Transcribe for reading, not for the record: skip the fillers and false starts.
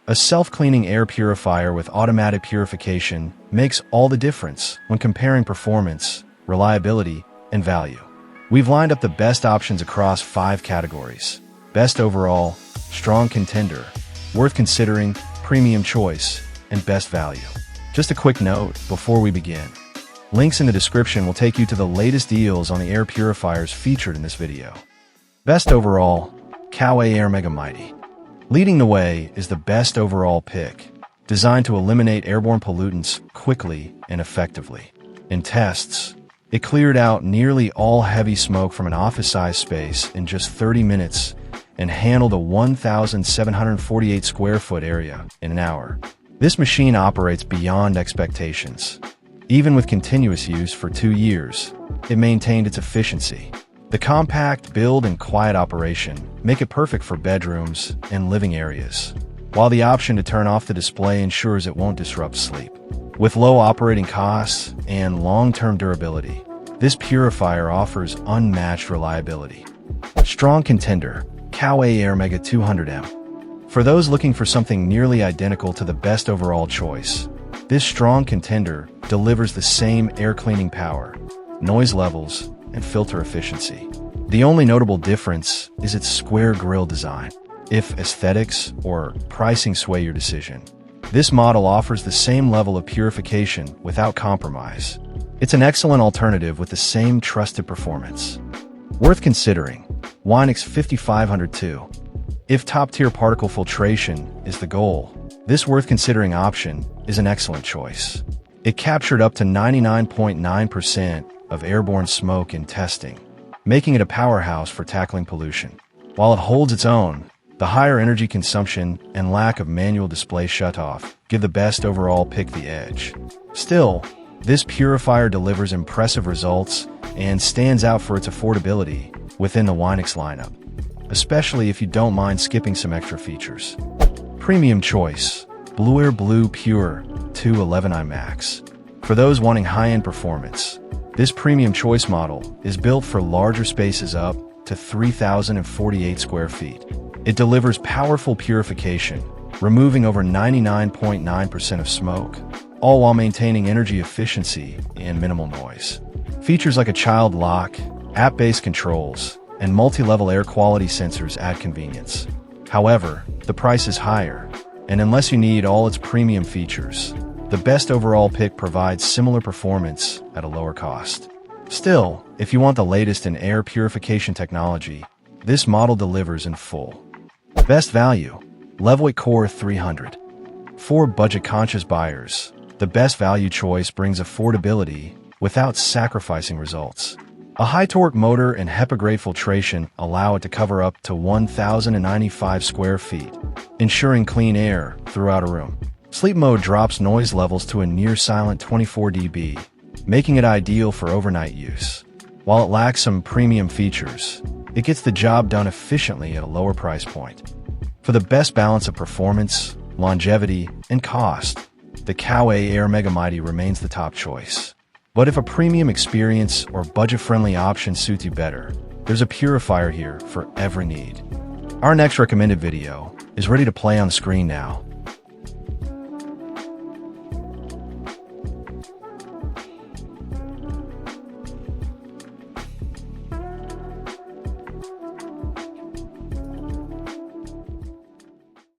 A self-cleaning air purifier with automatic purification makes all the difference when comparing performance, reliability, and value. We've lined up the best options across 5 categories: best overall, strong contender, worth considering, premium choice, and best value. Just a quick note before we begin. Links in the description will take you to the latest deals on the air purifiers featured in this video. Best overall, Coway Airmega Mighty. Leading the way is the best overall pick, designed to eliminate airborne pollutants quickly and effectively. In tests, it cleared out nearly all heavy smoke from an office-sized space in just 30 minutes and handled a 1,748 square foot area in an hour. This machine operates beyond expectations. Even with continuous use for 2 years, it maintained its efficiency. The compact build and quiet operation make it perfect for bedrooms and living areas, while the option to turn off the display ensures it won't disrupt sleep. With low operating costs and long-term durability, this purifier offers unmatched reliability. Strong contender, Coway Airmega 200M. For those looking for something nearly identical to the best overall choice, this strong contender delivers the same air cleaning power, noise levels, and filter efficiency. The only notable difference is its square grille design. If aesthetics or pricing sway your decision, this model offers the same level of purification without compromise. It's an excellent alternative with the same trusted performance. Worth considering, Winix 5502. If top-tier particle filtration is the goal, this worth considering option is an excellent choice. It captured up to 99.9% of airborne smoke in testing, making it a powerhouse for tackling pollution. While it holds its own, the higher energy consumption and lack of manual display shutoff give the best overall pick the edge. Still, this purifier delivers impressive results and stands out for its affordability within the Winix lineup, especially if you don't mind skipping some extra features. Premium choice, Blueair Blue Pure 211i Max. For those wanting high-end performance, this premium choice model is built for larger spaces up to 3,048 square feet. It delivers powerful purification, removing over 99.9% of smoke, all while maintaining energy efficiency and minimal noise. Features like a child lock, app-based controls, and multi-level air quality sensors add convenience. However, the price is higher, and unless you need all its premium features, the best overall pick provides similar performance at a lower cost. Still, if you want the latest in air purification technology, this model delivers in full. Best value, LEVOIT Core 300. For budget-conscious buyers, the best value choice brings affordability without sacrificing results. A high-torque motor and HEPA-grade filtration allow it to cover up to 1,095 square feet, ensuring clean air throughout a room. Sleep mode drops noise levels to a near-silent 24 dB, making it ideal for overnight use. While it lacks some premium features, it gets the job done efficiently at a lower price point. For the best balance of performance, longevity, and cost, the Coway Airmega Mighty remains the top choice. But if a premium experience or budget-friendly option suits you better, there's a purifier here for every need. Our next recommended video is ready to play on the screen now.